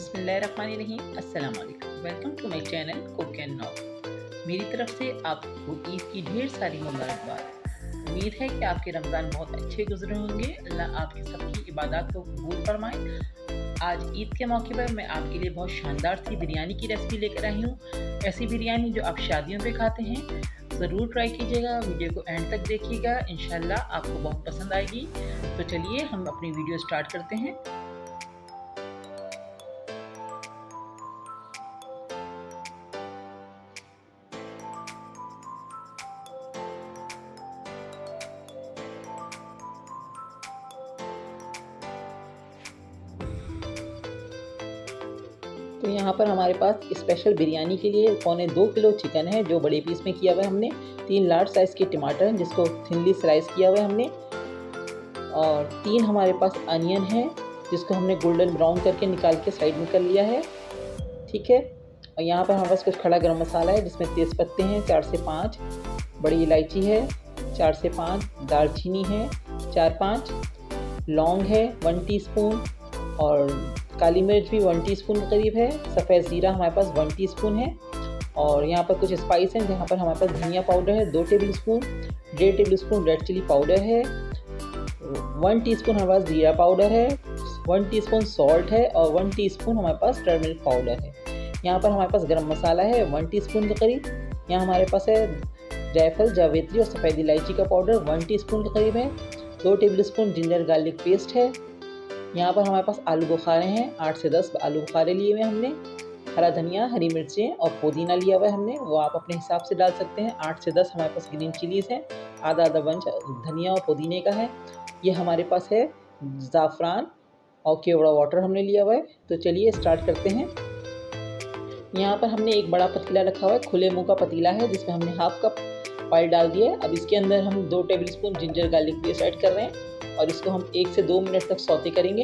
बिस्मिल्लाहिर्रहमानिर्रहीम। अस्सलाम वालेकुम। Welcome to my channel cook and not. मेरी तरफ से आपको ईद की ढेर सारी मुबारकबाद। उम्मीद है कि आपके रमज़ान बहुत अच्छे गुजरे होंगे। अल्लाह आपकी सबकी इबादत को कबूल फरमाए। आज ईद के मौके पर मैं आपके लिए बहुत शानदार सी बिरयानी की रेसिपी लेकर आई हूँ। ऐसी बिरयानी जो आप शादियों पे खाते हैं। ज़रूर ट्राई कीजिएगा, वीडियो को एंड तक देखिएगा, इंशाल्लाह आपको बहुत पसंद आएगी। तो चलिए हम अपनी वीडियो स्टार्ट करते हैं। तो यहाँ पर हमारे पास स्पेशल बिरयानी के लिए पौने 2 किलो चिकन है जो बड़े पीस में किया हुआ है हमने। 3 लार्ज साइज़ के टमाटर हैं जिसको थिनली स्लाइस किया हुआ है हमने। और 3 हमारे पास अनियन है जिसको हमने गोल्डन ब्राउन करके निकाल के साइड में कर लिया है। ठीक है। और यहाँ पर हमारे पास कुछ खड़ा गरम मसाला है जिसमें तेज़ पत्ते हैं 4 से 5, बड़ी इलायची है 4 से 5, दालचीनी है 4-5, लौंग है 1 टीस्पून और काली मिर्च भी 1 टीस्पून के करीब है। सफ़ेद ज़ीरा हमारे पास 1 टीस्पून है। और यहाँ पर कुछ स्पाइस हैं जहाँ पर हमारे पास धनिया पाउडर है 2 tablespoon, 1.5 tablespoon red chilli powder है, 1 टीस्पून हमारे पास ज़ीरा पाउडर है, 1 टीस्पून सॉल्ट है और 1 टीस्पून हमारे पास टर्मरिक पाउडर है। यहाँ पर हमारे पास गरम मसाला है 1 टीस्पून के करीब। यहाँ हमारे पास है जायफल, जावित्री और सफ़ेद इलायची का पाउडर 1 टीस्पून के करीब है। 2 table spoon ginger garlic paste है। यहाँ पर हमारे पास आलू बुखारे हैं 8 से 10 आलू बुखारे लिए हुए हमने। हरा धनिया, हरी मिर्चें और पुदीना लिया हुआ है हमने, वो आप अपने हिसाब से डाल सकते हैं। 8 से 10 हमारे पास ग्रीन चिलीज़ हैं, आधा बंच धनिया और पुदीने का है। ये हमारे पास है ज़ाफ़रान और केवड़ा वाटर हमने लिया हुआ है। तो चलिए स्टार्ट करते हैं। यहाँ पर हमने एक बड़ा पतीला रखा हुआ है, खुले मुँह का पतीला है जिसमें हमने हाफ कप ऑयल डाल दिया है। अब इसके अंदर हम 2 table spoon ginger garlic paste add कर रहे हैं और इसको हम 1 से 2 मिनट तक सौते करेंगे।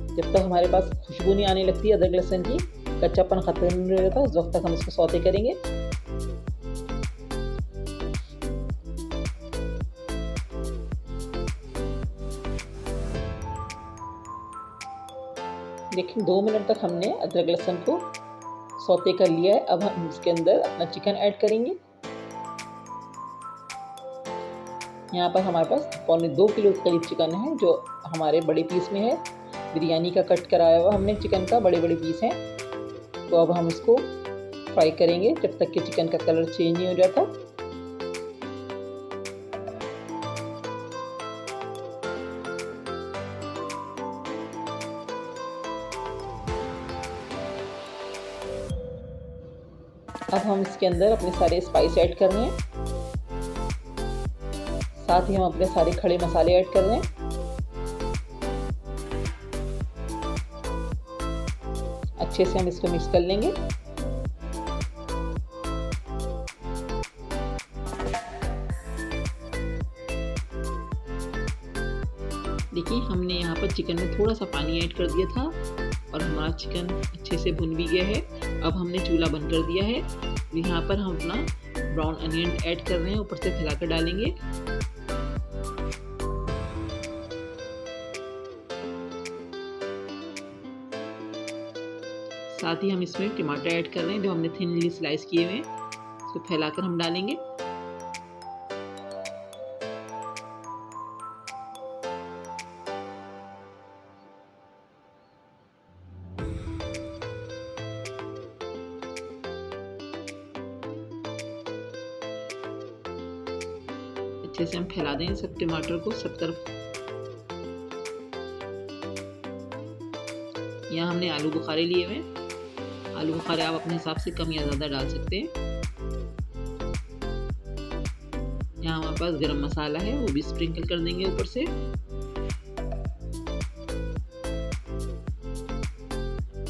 जब तक हमारे पास खुशबू नहीं आने लगती अदरक लहसुन की, कच्चापन ख़त्म नहीं हो जाता, उस वक्त तक हम इसको सौते करेंगे। देखिए 2 मिनट तक हमने अदरक लहसुन को सौते कर लिया है। अब हम इसके अंदर अपना चिकन ऐड करेंगे। यहाँ पर हमारे पास पौने 2 किलो के करीब चिकन है जो हमारे बड़े पीस में है। बिरयानी का कट कराया हुआ हमने चिकन का, बड़े बड़े पीस हैं। तो अब हम इसको फ्राई करेंगे जब तक कि चिकन का कलर चेंज नहीं हो जाता। अब हम इसके अंदर अपने सारे स्पाइस ऐड कर रहे हैं, साथ ही हम अपने सारे खड़े मसाले ऐड कर रहे हैं। अच्छे से हम इसको मिक्स कर लेंगे। देखिए हमने यहाँ पर चिकन में थोड़ा सा पानी ऐड कर दिया था और हमारा चिकन अच्छे से भुन भी गया है। अब हमने चूल्हा बंद कर दिया है। यहाँ पर हम अपना ब्राउन अनियन ऐड कर रहे हैं, ऊपर से फैलाकर डालेंगे। साथ ही हम इसमें टमाटर ऐड कर रहे हैं जो हमने थिनली स्लाइस किए हुए हैं, इसको फैलाकर हम डालेंगे। अच्छे से हम फैला दें सब टमाटर को सब तरफ। यहाँ हमने आलू बुखारे लिए हुए हैं। आलू बुखारे आप अपने हिसाब से कम या ज़्यादा डाल सकते हैं। यहाँ हमारे पास गरम मसाला है, वो भी स्प्रिंकल कर देंगे ऊपर से।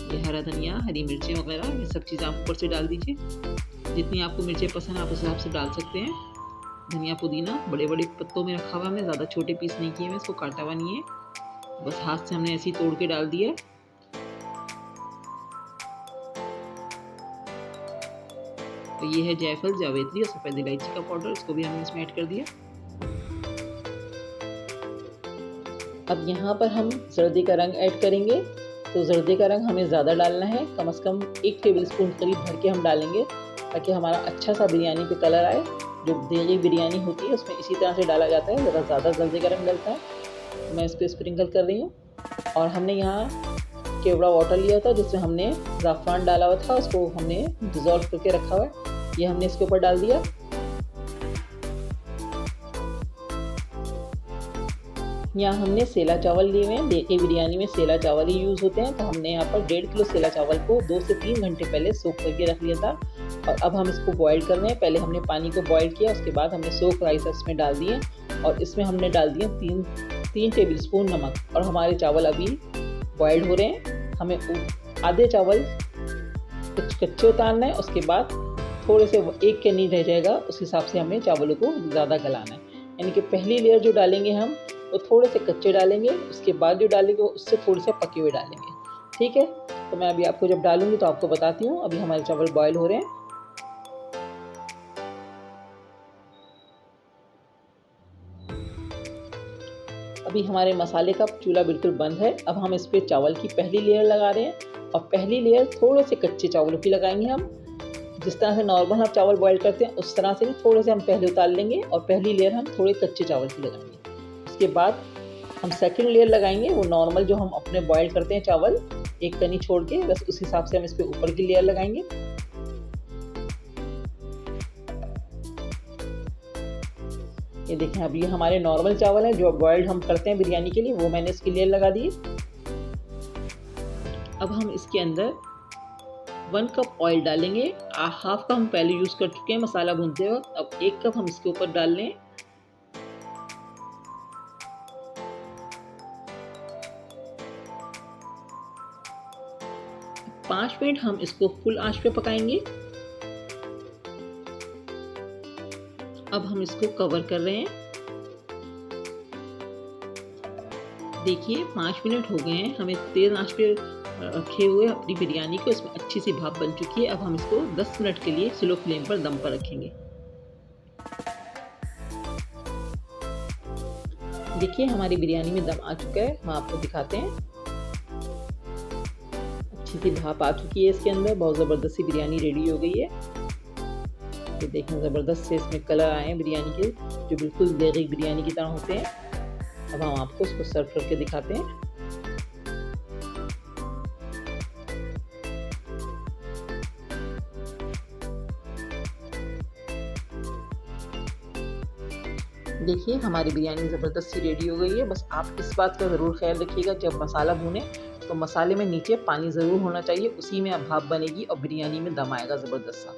ये हरा धनिया, हरी मिर्चें वगैरह ये सब चीज़ आप ऊपर से डाल दीजिए। जितनी आपको मिर्चें पसंद आप उस हिसाब से डाल सकते हैं। धनिया पुदीना बड़े बड़े पत्तों में रखा हुआ है, ज़्यादा छोटे पीस नहीं किए हुए, इसको काटा हुआ नहीं है, बस हाथ से हमने ऐसे ही तोड़ के डाल दिया है। और ये है जायफल, जावित्री और सफ़ेद इलायची का पाउडर, इसको भी हमने इसमें ऐड कर दिया। अब यहाँ पर हम जर्दे का रंग ऐड करेंगे। तो जर्दे का रंग हमें ज़्यादा डालना है, कम से कम 1 टेबलस्पून करीब भर के हम डालेंगे, ताकि हमारा अच्छा सा बिरयानी पे कलर आए। जो देगी बिरयानी होती है उसमें इसी तरह से डाला जाता है, ज़रा ज़्यादा जर्दे का रंग डलता है। तो मैं इस पर स्प्रिंकल कर रही हूँ। और हमने यहाँ केवड़ा वाटर लिया था जिसमें हमने ज़ाफ़रान डाला हुआ था, उसको हमने डिज़ोल्व करके रखा हुआ है, ये हमने इसके ऊपर डाल दिया। यहाँ हमने सेला चावल लिए हुए हैं, देगी बिरयानी में सेला चावल ही यूज़ होते हैं। तो हमने यहाँ पर 1.5 किलो सेला चावल को 2 से 3 घंटे पहले सोख करके रख लिया था। और अब हम इसको बॉईल कर रहे हैं। पहले हमने पानी को बॉईल किया, उसके बाद हमने सोख राइस इसमें डाल दिए और इसमें हमने डाल दिए 3 टेबलस्पून नमक। और हमारे चावल अभी बॉइल्ड हो रहे हैं। हमें आधे चावल कुछ कच्चे उतारना है, उसके बाद थोड़े से 1 कैनी रह जाएगा, उस हिसाब से हमें चावलों को ज़्यादा गलाना है। यानी कि पहली लेयर जो डालेंगे हम वो थोड़े से कच्चे डालेंगे, उसके बाद जो डालेंगे उससे थोड़े से पके हुए डालेंगे। ठीक है, तो मैं अभी आपको जब डालूंगी तो आपको बताती हूँ। अभी हमारे चावल बॉयल हो रहे हैं। अभी हमारे मसाले का चूल्हा बिल्कुल बंद है। अब हम इस पर चावल की पहली लेयर लगा रहे हैं और पहली लेयर थोड़े से कच्चे चावलों की लगाएंगे हम। जिस तरह से नॉर्मल हम चावल बॉयल करते हैं उस तरह से भी थोड़े से हम पहले उतार लेंगे और पहली लेयर हम थोड़े कच्चे चावल की लगाएंगे। उसके बाद हम सेकंड लेयर लगाएंगे, वो नॉर्मल जो हम अपने बॉयल करते हैं चावल 1 कनी छोड़ के, बस उस हिसाब से हम इस पे ऊपर की लेयर लगाएंगे। ये देखें, अब ये हमारे नॉर्मल चावल हैं जो बॉइल्ड हम करते हैं बिरयानी के लिए, वो मैंने इसकी लेयर लगा दी। अब हम इसके अंदर 1 कप ऑयल डालेंगे। हाफ कप हम पहले यूज़ कर चुके हैं मसाला भूनते वक्त। अब 1 कप हम इसके ऊपर डाल लें। 5 मिनट हम इसको फुल आंच पे पकाएंगे। अब हम इसको कवर कर रहे हैं। देखिए 5 मिनट हो गए हैं, हमें तेज़ आंच पे रखे हुए अपनी बिरयानी को। इसमें अच्छी सी भाप बन चुकी है। अब हम इसको 10 मिनट के लिए स्लो फ्लेम पर दम पर रखेंगे। देखिए हमारी बिरयानी में दम आ चुका है, हम आपको दिखाते हैं। अच्छी सी भाप आ चुकी है इसके अंदर, बहुत ज़बरदस्त सी बिरयानी रेडी हो गई है। तो देखें ज़बरदस्त से इसमें कलर आए हैं बिरयानी के, जो बिल्कुल देगी बिरयानी की तरह होते हैं। अब हम आपको इसको सर्व करके दिखाते हैं। देखिए हमारी बिरयानी ज़बरदस्त सी रेडी हो गई है। बस आप इस बात का ज़रूर ख्याल रखिएगा, जब मसाला भूनें तो मसाले में नीचे पानी ज़रूर होना चाहिए, उसी में अब भाप बनेगी और बिरयानी में दम आएगा ज़बरदस्त सा।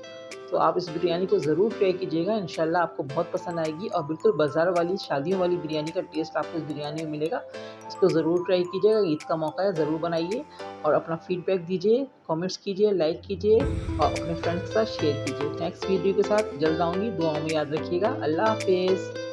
तो आप इस बिरयानी को ज़रूर ट्राई कीजिएगा, इंशाल्लाह आपको बहुत पसंद आएगी और बिल्कुल बाज़ार वाली शादियों वाली बिरयानी का टेस्ट आपको इस बिरयानी में मिलेगा। इसको ज़रूर ट्राई कीजिएगा, ईद का मौका है, ज़रूर बनाइए और अपना फीडबैक दीजिए, कमेंट्स कीजिए, लाइक कीजिए और अपने फ्रेंड्स के साथ शेयर कीजिए। नेक्स्ट वीडियो के साथ जल्द आऊँगी, दुआओं में याद रखिएगा। अल्लाह हाफ़िज़।